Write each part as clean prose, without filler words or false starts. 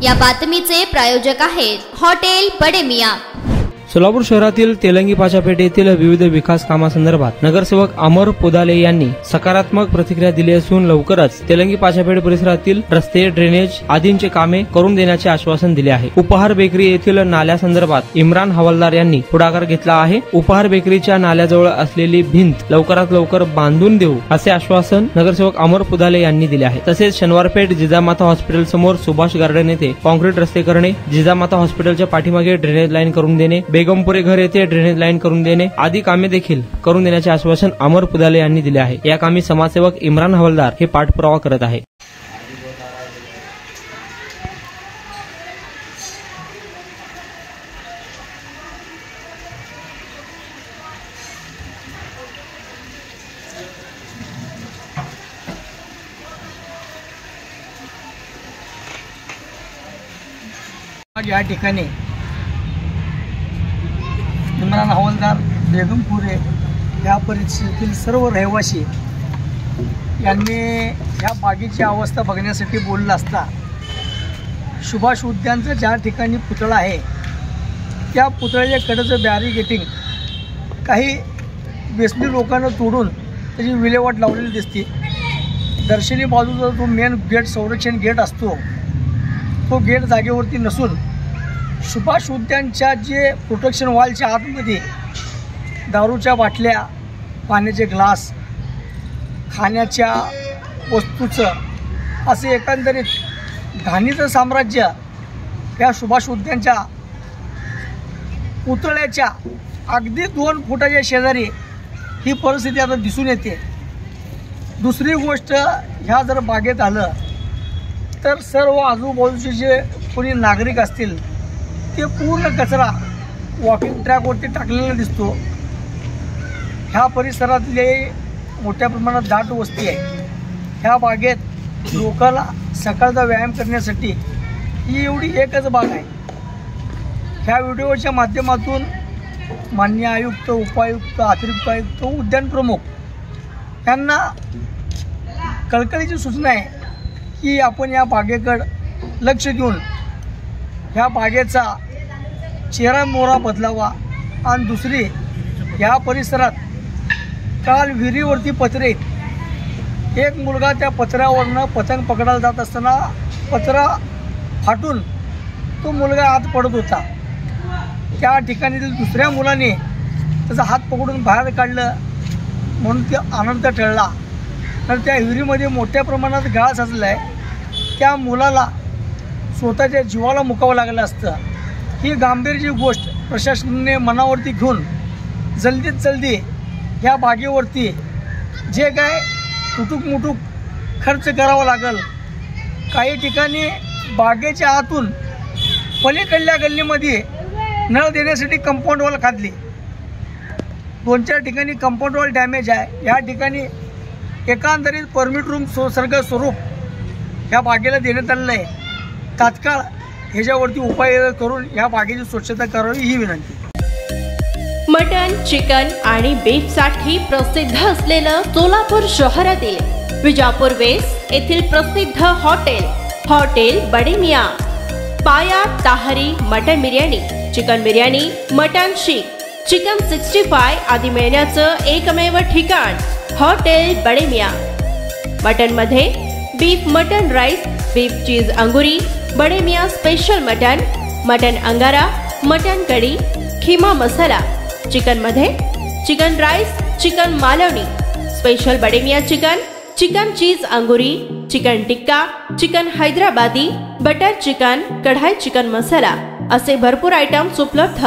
या बातमीचे प्रायोजक आहेत हॉटेल बडे मियां। सोलापूर शहरातील तेलंगी पाचापेठ येथील विविध विकास कामांसंदर्भात नगरसेवक अमर पुदाले यांनी सकारात्मक प्रतिक्रिया दिली असून लवकरच तेलंगी पाचापेठ परिसरातील रस्ते, ड्रेनेज आदींची कामे करून देण्याचे आश्वासन दिले आहे। उपहार बेकरी येथील नाल्यासंदर्भात इम्रान हवालदार यांनी पुढाकार घेतला आहे। उपहार बेकरीच्या नाल्याजवळ असलेली भिंत लवकरात लवकर बांधून देऊ असे आश्वासन नगरसेवक अमर पुदाले यांनी दिले आहे। तसेच शनिवारपेठ जिजामाता हॉस्पिटल समोर सुभाष गार्डन येथे कॉन्क्रीट रस्ते करणे, जिजामाता हॉस्पिटलच्या पाठीमागे ड्रेनेज लाईन करून देणे, बेगमपुरे घर येथे ड्रेनेज लाईन करून देणे आदी कामे देखील करून देण्याचे आश्वासन अमर पुदाले यांनी दिले आहे। या कामी समाजसेवक इम्रान हवालदार हे पाठपुरावा करत आहे। या ठिकाणी इम्रान हवालदार, बेगमपुरे या परिसरातील सर्व रहिवासी यांनी या बागेची अवस्था बघण्यासाठी बोललं असता सुभाष उद्यानचा ज्या ठिकाणी पुतळा आहे त्या पुतळ्याच्या कडेचं बॅरिकेटिंग काही व्यसनी लोकांना तोडून त्याची विल्हेवाट लावलेली दिसते। दर्शनी बाजूचा जो मेन गेट, संरक्षण गेट असतो, तो गेट जागेवरती नसून सुभाष उद्यानच्या जे प्रोटेक्शन वॉलच्या आतमध्ये दारूच्या बाटल्या, पाण्याचे ग्लास, खाण्याच्या वस्तूचं असे एकंदरीत घाणीचं साम्राज्य या सुभाष उद्यानच्या पुतळ्याच्या अगदी 2 फुटाच्या शेजारी ही परिस्थिती आता दिसून येते। दुसरी गोष्ट, ह्या जर बागेत आलं तर सर्व आजूबाजूचे जे कोणी नागरिक असतील ते पूर्ण कचरा वॉकिंग ट्रॅकवरती टाकलेला दिसतो। ह्या परिसरातले मोठ्या प्रमाणात दाट वस्ती आहे। ह्या बागेत लोकांना सकाळचा व्यायाम करण्यासाठी ही एवढी एकच बाग आहे। ह्या व्हिडिओच्या माध्यमातून माननीय आयुक्त, उपायुक्त, अतिरिक्त आयुक्त, उद्यान प्रमुख यांना कळकळीची सूचना आहे की आपण या बागेकडे लक्ष देऊन ह्या बागेचा चेहरा मोहरा बदलावा। आणि दुसरी, या परिसरात काल विहिरीवरती पत्रे, एक मुलगा त्या पत्र्यावरनं पतंग पकडायला जात असताना पत्रा फाटून तो मुलगा आत पडत होता। त्या ठिकाणी दुसऱ्या मुलाने त्याचा हात पकडून बाहेर काढलं म्हणून ते आनंद टळला। तर त्या विहिरीमध्ये मोठ्या प्रमाणात गाळ साचला आहे। त्या मुलाला स्वतःच्या जीवाला मुकावं लागलं असतं। ही गांभीर्य गोष्ट प्रशासनाने मनावरती घेऊन जल्दीत जल्दी ह्या बागेवरती जे काय तुटूक खर्च करावा लागेल। काही ठिकाणी बागेच्या आतून पलीकडल्या गल्लीमध्ये नळ देण्यासाठी कंपाऊंड वॉल खादली, 2-4 ठिकाणी कंपाऊंड वॉल डॅमेज आहे। या ठिकाणी एकंदरीत परमिट रूम स्वरूप या बागेला देण्यात आलेलं आहे। तात्काळ ह्याच्यावरती उपाय करून या बागेची स्वच्छता करावी ही विनंती। मटन, चिकन आणि बीफ साठी प्रसिद्ध असलेलं सोलापूर शहरातील विजापूर वेस्ट येथील प्रसिद्ध हॉटेल बडे मियां। पाया ताहरी mutton biryani, chicken biryani, mutton seekh, chicken 65 आदी मिळण्याचं एकमेव ठिकाण हॉटेल बडे मियां। मटन मध्ये beef mutton rice, beef cheese अंगुरी, Bade Miyan special mutton, mutton अंगारा, मटन कढी, खीमा मसाला। चिकन मध्ये chicken rice, chicken Malvani, special Bade Miyan chicken, chicken cheese अंगुरी, chicken tikka, chicken Hyderabadi, butter chicken, kadai chicken masala असे भरपूर आयटम्स उपलब्ध।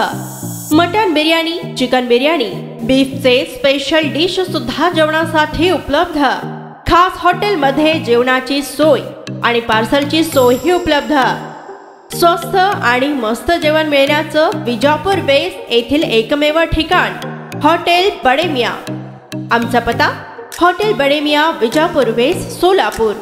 मटन बिर्याणी, चिकन बिर्याणी, बीफचे स्पेशल डिश सुद्धा जेवणासाठी उपलब्ध। खास हॉटेलमध्ये जेवणाची सोय आणि पार्सलची सोयही उपलब्ध। स्वस्त आणि मस्त जेवण मिळण्याचं विजापूर वेस्ट येथील एकमेव ठिकाण हॉटेल बडे मियां। आमचा पत्ता हॉटेल बडे मियां, विजापूर वेस्ट, सोलापूर।